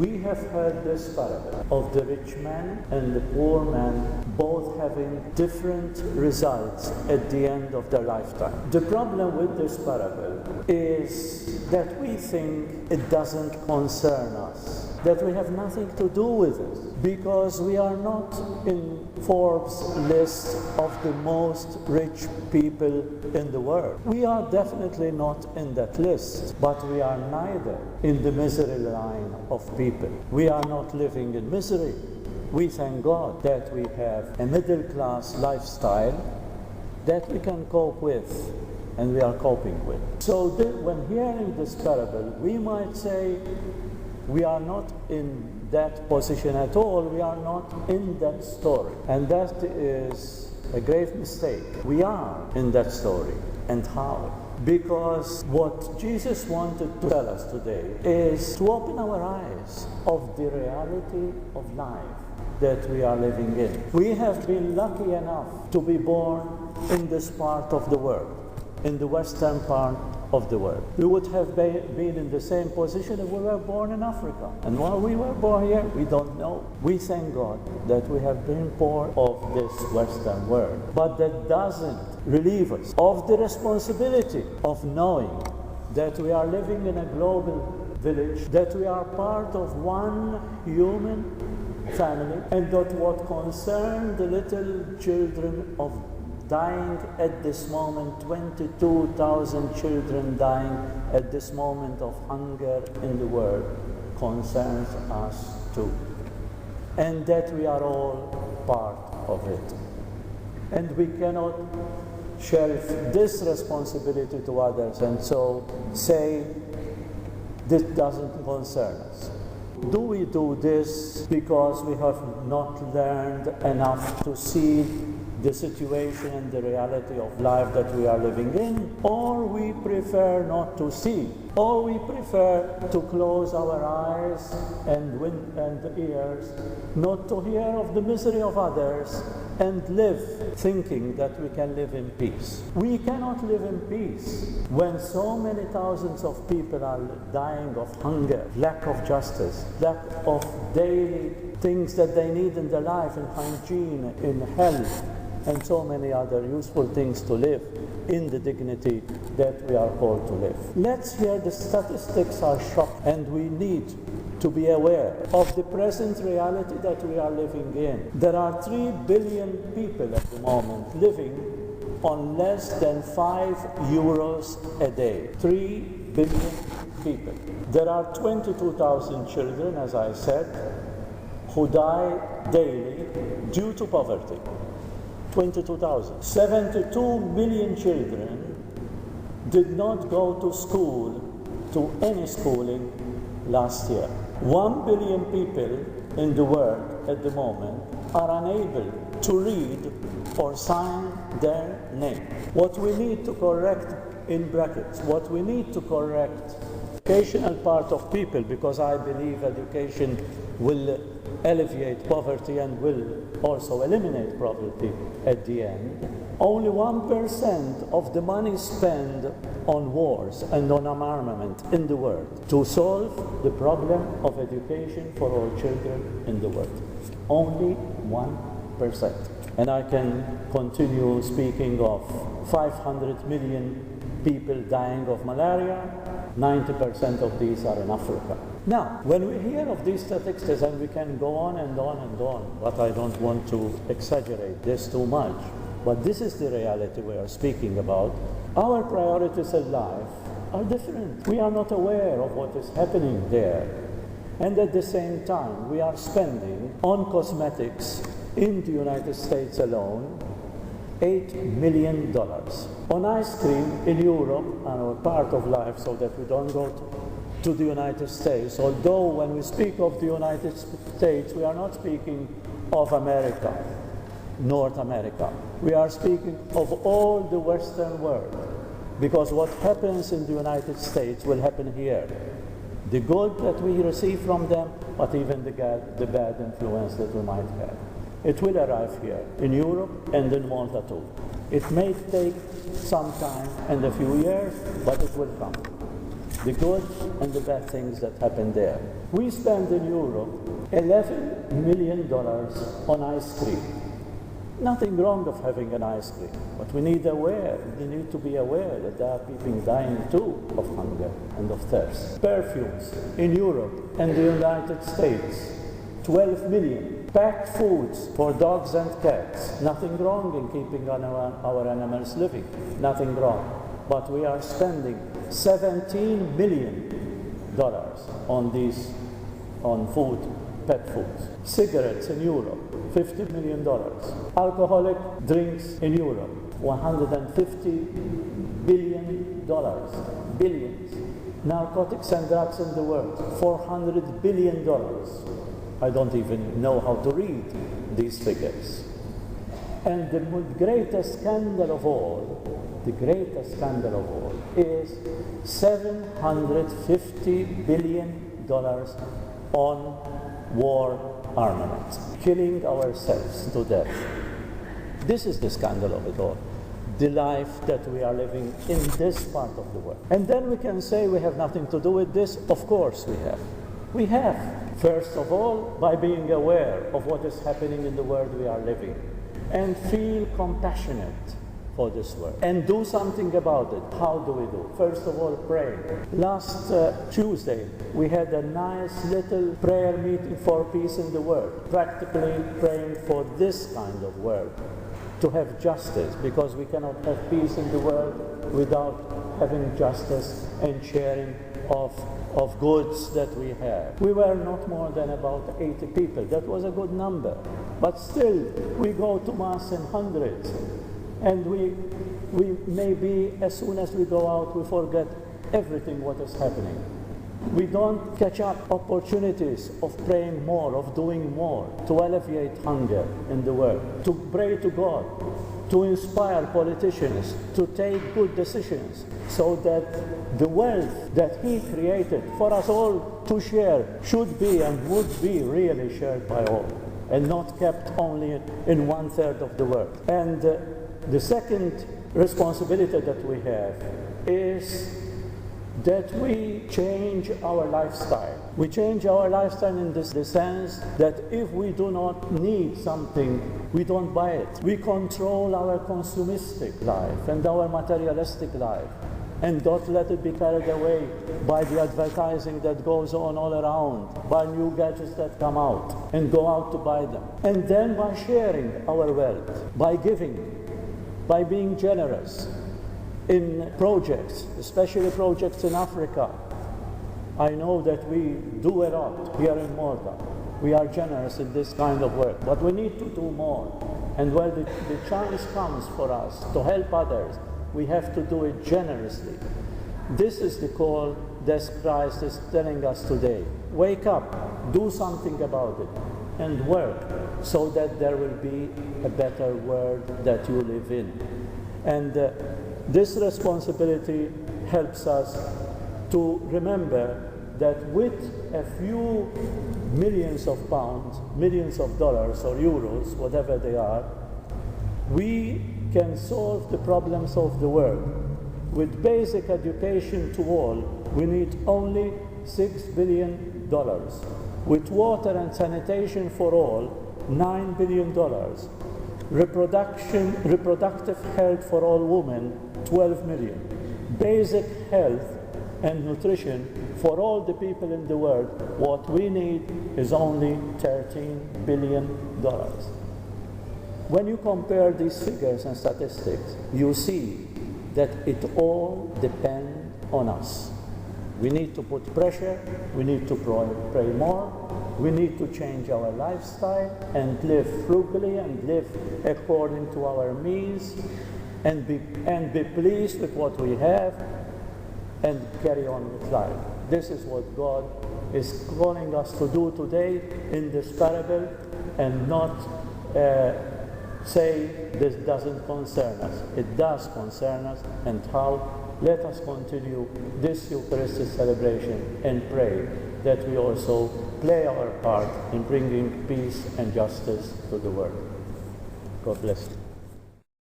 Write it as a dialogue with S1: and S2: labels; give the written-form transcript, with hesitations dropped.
S1: We have heard this parable of the rich man and the poor man both having different results at the end of their lifetime. The problem with this parable is that we think it doesn't concern us, that we have nothing to do with it, because we are not in Forbes' list of the most rich people in the world. We are definitely not in that list, but we are neither in the misery line of people. We are not living in misery. We thank God that we have a middle-class lifestyle that we can cope with, and we are coping with. So when hearing this parable, we might say, we are not in that position at all, we are not in that story. And that is a grave mistake. We are in that story. And how? Because what Jesus wanted to tell us today is to open our eyes of the reality of life that we are living in. We have been lucky enough to be born in this part of the world, in the western part of the world. We would have been in the same position if we were born in Africa. And while we were born here, we don't know. We thank God that we have been part of this western world. But that doesn't relieve us of the responsibility of knowing that we are living in a global village, that we are part of one human family, and that what concerns the little children of dying at this moment, 22,000 children dying at this moment of hunger in the world, concerns us too. And that we are all part of it. And we cannot sheriff this responsibility to others and so say, this doesn't concern us. Do we do this because we have not learned enough to see the situation and the reality of life that we are living in, or we prefer not to see, or we prefer to close our eyes and ears, not to hear of the misery of others, and live thinking that we can live in peace. We cannot live in peace when so many thousands of people are dying of hunger, lack of justice, lack of daily things that they need in their life, in hygiene, in health, and so many other useful things to live in the dignity that we are called to live. Let's hear the statistics are shocking, and we need to be aware of the present reality that we are living in. There are 3 billion people at the moment living on less than 5 euros a day. 3 billion people. There are 22,000 children, as I said, who die daily due to poverty. 22,000. 72 million children did not go to school, to any schooling last year. 1 billion people in the world at the moment are unable to read or sign their name. What we need to correct, in brackets, what we need to correct, educational part of people, because I believe education will alleviate poverty and will also eliminate poverty at the end. Only 1% of the money spent on wars and on armament in the world to solve the problem of education for all children in the world. Only 1%. And I can continue speaking of 500 million people dying of malaria. 90% of these are in Africa. Now, when we hear of these statistics, and we can go on and on and on, but I don't want to exaggerate this too much, but this is the reality we are speaking about, our priorities in life are different. We are not aware of what is happening there. And at the same time, we are spending on cosmetics in the United States alone $8 million. On ice cream in Europe, our part of life, so that we don't go to the United States, although when we speak of the United States, we are not speaking of America, North America. We are speaking of all the Western world, because what happens in the United States will happen here. The good that we receive from them, but even the bad influence that we might have. It will arrive here, in Europe and in Malta too. It may take some time and a few years, but it will come. the good and the bad things that happen there. We spend in Europe $11 million on ice cream. Nothing wrong of having an ice cream, but we need to be aware that there are people dying too of hunger and of thirst. Perfumes in Europe and the United States, 12 million. Packed foods for dogs and cats. Nothing wrong in keeping our animals living. Nothing wrong. But we are spending $17 million on food, pet foods. Cigarettes in Europe, $50 million. Alcoholic drinks in Europe, $150 billion. Billions. Narcotics and drugs in the world, $400 billion. I don't even know how to read these figures. And the greatest scandal of all is $750 billion on war armament, killing ourselves to death. This is the scandal of it all. The life that we are living in this part of the world. And then we can say we have nothing to do with this. Of course we have. We have. First of all, by being aware of what is happening in the world we are living and feel compassionate for this world and do something about it. How do we do? First of all, praying. Last Tuesday, we had a nice little prayer meeting for peace in the world, practically praying for this kind of world, to have justice, because we cannot have peace in the world without having justice and sharing of goods that we have. We were not more than about 80 people. That was a good number. But still, we go to Mass in hundreds. And we maybe, as soon as we go out, we forget everything what is happening. We don't catch up opportunities of praying more, of doing more, to alleviate hunger in the world, to pray to God, to inspire politicians to take good decisions, so that the wealth that He created for us all to share should be and would be really shared by all, and not kept only in 1/3 of the world. And the second responsibility that we have is that we change our lifestyle. We change our lifestyle in the sense that if we do not need something, we don't buy it. We control our consumistic life and our materialistic life, and don't let it be carried away by the advertising that goes on all around, by new gadgets that come out, and go out to buy them. And then by sharing our wealth, by giving, by being generous in projects, especially projects in Africa. I know that we do a lot here in Malta. We are generous in this kind of work, but we need to do more. And when the chance comes for us to help others, we have to do it generously. This is the call that Christ is telling us today. Wake up, do something about it, and work so that there will be a better world that you live in. And this responsibility helps us to remember that with a few millions of pounds, millions of dollars or euros, whatever they are, we can solve the problems of the world. With basic education to all, we need only $6 billion. With water and sanitation for all, $9 billion. Reproductive health for all women, 12 million. Basic health and nutrition for all the people in the world, what we need is only $13 billion. When you compare these figures and statistics, you see that it all depends on us. We need to put pressure, we need to pray more, we need to change our lifestyle and live frugally and live according to our means, and be pleased with what we have and carry on with life. This is what God is calling us to do today in this parable, and not say this doesn't concern us. It does concern us, and how? Let us continue this Eucharistic celebration and pray that we also play our part in bringing peace and justice to the world. God bless you.